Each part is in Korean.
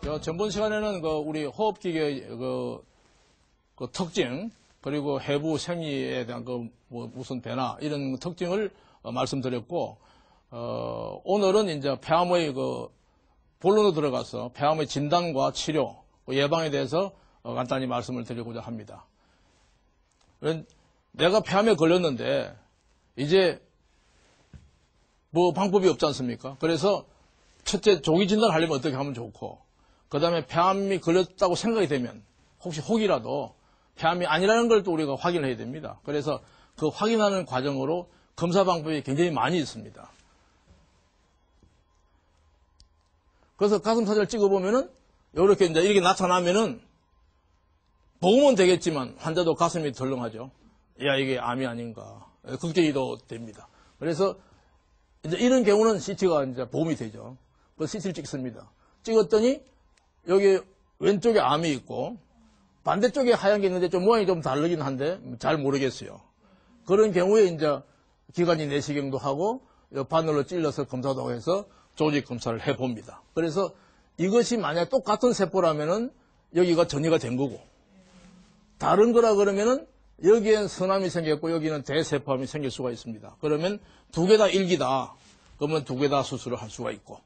전번 시간에는 우리 호흡기계의 그 특징, 그리고 해부 생리에 대한 무슨 변화, 이런 특징을 말씀드렸고, 오늘은 이제 폐암의 본론으로 들어가서 폐암의 진단과 치료, 예방에 대해서 간단히 말씀을 드리고자 합니다. 내가 폐암에 걸렸는데, 이제 방법이 없지 않습니까? 그래서 첫째, 조기 진단을 하려면 어떻게 하면 좋고, 그 다음에 폐암이 걸렸다고 생각이 되면 혹시 혹이라도 폐암이 아니라는 걸 또 우리가 확인을 해야 됩니다. 그래서 그 확인하는 과정으로 검사 방법이 굉장히 많이 있습니다. 그래서 가슴 사진을 찍어보면은 이렇게 이제 이렇게 나타나면은 보면 되겠지만 환자도 가슴이 덜렁하죠. 야, 이게 암이 아닌가. 걱정이 됩니다. 그래서 이제 이런 경우는 CT가 이제 도움이 되죠. 그래서 CT를 찍습니다. 찍었더니 여기 왼쪽에 암이 있고 반대쪽에 하얀 게 있는데 좀 모양이 좀 다르긴 한데 잘 모르겠어요. 그런 경우에 이제 기관지 내시경도 하고 바늘로 찔러서 검사도 해서 조직 검사를 해봅니다. 그래서 이것이 만약 똑같은 세포라면은 여기가 전이가 된 거고, 다른 거라 그러면은 여기엔 선암이 생겼고 여기는 대세포암이 생길 수가 있습니다. 그러면 두 개 다 일기다. 그러면 두 개 다 수술을 할 수가 있고,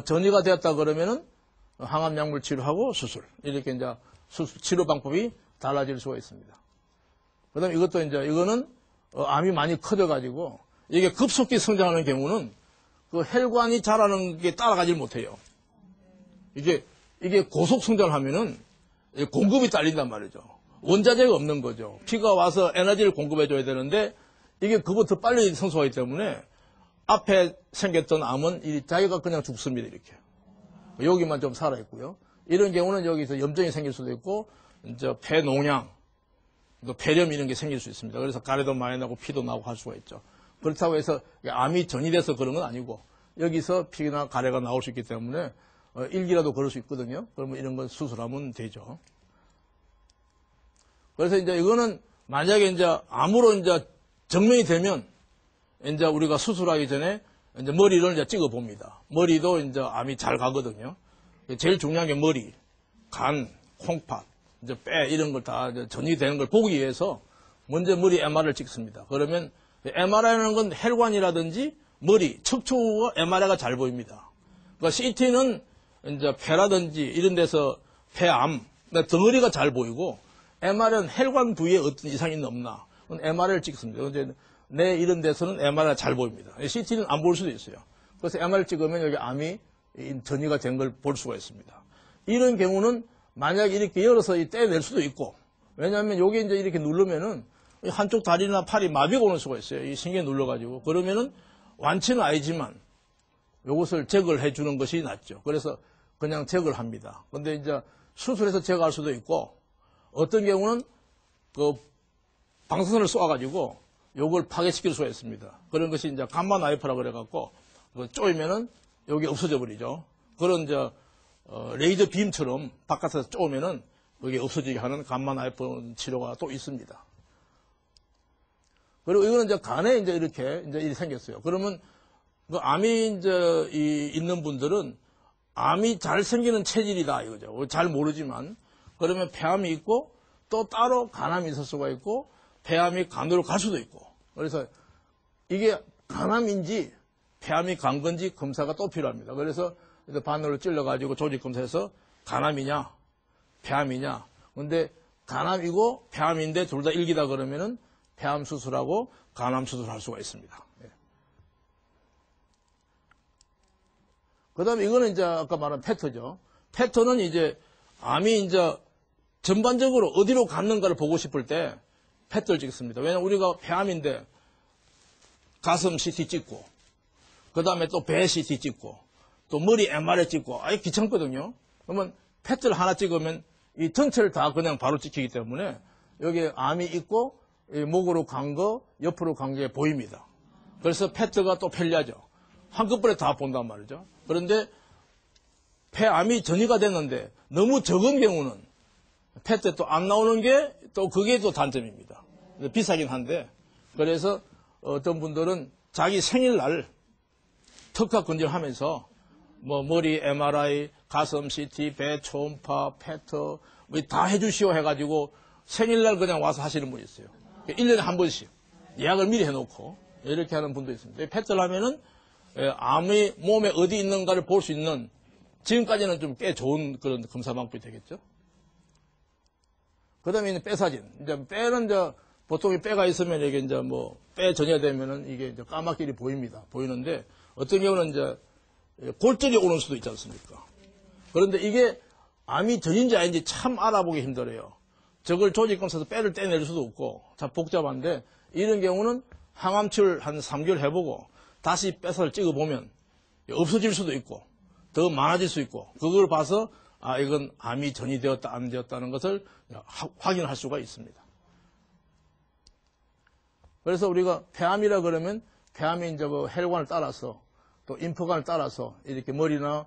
전이가 되었다 그러면은 항암 약물 치료하고 수술, 이렇게 이제 치료 방법이 달라질 수가 있습니다. 그 다음에 이것도 이제 이거는 암이 많이 커져가지고 이게 급속히 성장하는 경우는 그 혈관이 자라는 게 따라가질 못해요. 이게 고속 성장을 하면은 공급이 딸린단 말이죠. 원자재가 없는 거죠. 피가 와서 에너지를 공급해줘야 되는데 이게 그보다 빨리 성숙하기 때문에 앞에 생겼던 암은 자기가 그냥 죽습니다. 이렇게. 여기만 좀 살아있고요. 이런 경우는 여기서 염증이 생길 수도 있고, 이제 폐농양, 또 폐렴 이런 게 생길 수 있습니다. 그래서 가래도 많이 나고 피도 나고 할 수가 있죠. 그렇다고 해서 암이 전이돼서 그런 건 아니고, 여기서 피나 가래가 나올 수 있기 때문에 일기라도 그럴 수 있거든요. 그러면 이런 건 수술하면 되죠. 그래서 이제 이거는 만약에 이제 암으로 이제 증명이 되면 이제 우리가 수술하기 전에 이제 머리를 이제 찍어 봅니다. 머리도 이제 암이 잘 가거든요. 제일 중요한 게 머리, 간, 콩팥, 이제 뼈 이런 걸 다 전이 되는 걸 보기 위해서 먼저 머리 MR을 찍습니다. 그러면 MRI라는 건 혈관이라든지 머리, 척추와 MRI가 잘 보입니다. 그러니까 CT는 이제 폐라든지 이런 데서 폐암, 덩어리가 잘 보이고, MRI는 혈관 부위에 어떤 이상이 없나, MRI를 찍습니다. 이제 뇌 이런 데서는 MRI가 잘 보입니다. CT는 안 볼 수도 있어요. 그래서 MRI를 찍으면 여기 암이 전이가 된 걸 볼 수가 있습니다. 이런 경우는 만약에 이렇게 열어서 떼낼 수도 있고, 왜냐하면 여기 이제 이렇게 누르면은 한쪽 다리나 팔이 마비가 오는 수가 있어요. 이 신경에 눌러가지고. 그러면은 완치는 아니지만 이것을 제거를 해주는 것이 낫죠. 그래서 그냥 제거를 합니다. 근데 이제 수술해서 제거할 수도 있고, 어떤 경우는 그 방사선을 쏘아가지고 요걸 파괴시킬 수가 있습니다. 그런 것이 이제 감마 나이프라 그래갖고 쪼이면은 여기 없어져 버리죠. 그런 이제 레이저 빔처럼 바깥에서 쪼으면은 여기 없어지게 하는 감마 나이프 치료가 또 있습니다. 그리고 이거는 이제 간에 이제 이렇게 생겼어요. 그러면 그 암이 이제 있는 분들은 암이 잘 생기는 체질이다 이거죠. 잘 모르지만, 그러면 폐암이 있고 또 따로 간암이 있을 수가 있고 폐암이 간으로 갈 수도 있고, 그래서 이게 간암인지 폐암이 간 건지 검사가 또 필요합니다. 그래서 바늘로 찔러가지고 조직 검사해서 간암이냐 폐암이냐, 근데 간암이고 폐암인데 둘 다 일기다 그러면은 폐암 수술하고 간암 수술할 수가 있습니다. 그 다음에 이거는 이제 아까 말한 패터죠. 패터는 이제 암이 이제 전반적으로 어디로 갔는가를 보고 싶을 때 패터를 찍습니다. 왜냐면 우리가 폐암인데 가슴 CT 찍고, 그 다음에 또 배 CT 찍고, 또 머리 MRI 찍고, 아예 귀찮거든요. 그러면 패터를 하나 찍으면 이 전체를 다 그냥 바로 찍히기 때문에 여기 암이 있고 목으로 간 거, 옆으로 간 게 보입니다. 그래서 패터가 또 편리하죠. 한꺼번에 다 본단 말이죠. 그런데 폐암이 전이가 됐는데 너무 적은 경우는 패터 또 안 나오는 게 또 그게 또 단점입니다. 비싸긴 한데, 그래서 어떤 분들은 자기 생일날 특화 건조하면서 뭐 머리 MRI, 가슴 CT, 배 초음파, 페터 뭐 다 해주시오 해가지고 생일날 그냥 와서 하시는 분이 있어요. 1년에 한 번씩 예약을 미리 해놓고 이렇게 하는 분도 있습니다. 페터를 하면은 암이 몸에 어디 있는가를 볼 수 있는 지금까지는 좀 꽤 좋은 그런 검사 방법이 되겠죠. 그 다음에 뼈 사진. 이제 뼈는 이제 보통 뼈가 있으면 이게 이제 뭐 뼈 전이되면은 이게 이제 까맣게 보입니다. 보이는데 어떤 경우는 이제 골절이 오는 수도 있지 않습니까? 그런데 이게 암이 전인지 아닌지 참 알아보기 힘들어요. 저걸 조직검사에서 뼈를 떼낼 수도 없고 참 복잡한데 이런 경우는 항암치를 한 3개월 해보고 다시 뼈를 찍어보면 없어질 수도 있고 더 많아질 수 있고 그걸 봐서 아 이건 암이 전이되었다 안 되었다는 것을 확인할 수가 있습니다. 그래서 우리가 폐암이라 그러면 폐암이 이제 그 혈관을 따라서 또 임포관을 따라서 이렇게 머리나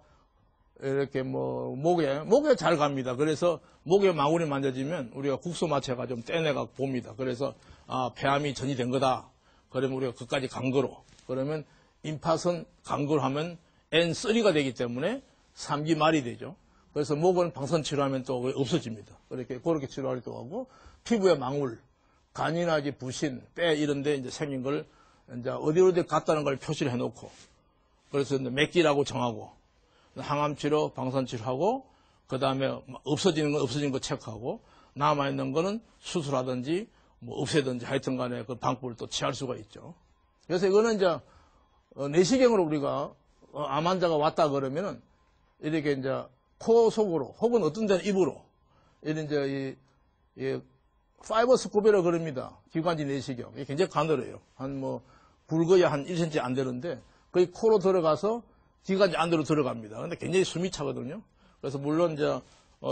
이렇게 뭐 목에 잘 갑니다. 그래서 목에 망울이 만져지면 우리가 국소마취가 좀 떼내가 봅니다. 그래서 아 폐암이 전이된 거다. 그러면 우리가 그까지 간 거로 그러면 임파선 간거로 하면 N3가 되기 때문에 3기 말이 되죠. 그래서 목은 방선 치료하면 또 없어집니다. 그렇게 치료하기도 하고 피부에 망울, 간이나 부신, 뼈 이런데 이제 생긴 걸 이제 어디 갔다는 걸 표시를 해놓고 그래서 이제 맥기라고 정하고 항암 치료, 방선 치료하고 그 다음에 없어지는 건 없어진 거 체크하고 남아 있는 거는 수술하든지 뭐 없애든지 하여튼간에 그 방법을 또 취할 수가 있죠. 그래서 이거는 이제 내시경으로 우리가 암 환자가 왔다 그러면은 이렇게 이제 코 속으로 혹은 어떤 데는 입으로 이런 이제 이 파이버스코프라고 그럽니다. 기관지 내시경. 이게 굉장히 가늘어요. 한 뭐 굵어야 한 1cm 안 되는데 거의 코로 들어가서 기관지 안으로 들어갑니다. 근데 굉장히 숨이 차거든요. 그래서 물론 이제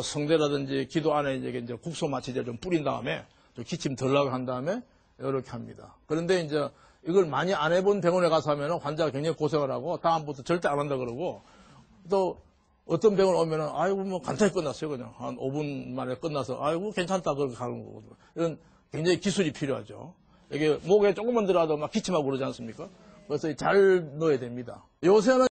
성대라든지 기도 안에 이제 국소 마취제를 좀 뿌린 다음에 좀 기침 덜 나게 한 다음에 이렇게 합니다. 그런데 이제 이걸 많이 안 해본 병원에 가서 하면은 환자가 굉장히 고생을 하고 다음부터 절대 안 한다 그러고 또 어떤 병원 오면은 아이고 뭐 간단히 끝났어요. 그냥 한 5분 만에 끝나서 아이고 괜찮다 그렇게 가는 거거든요. 이런 굉장히 기술이 필요하죠. 이게 목에 조금만 들어가도 막 기침하고 그러지 않습니까? 그래서 잘 넣어야 됩니다. 요새는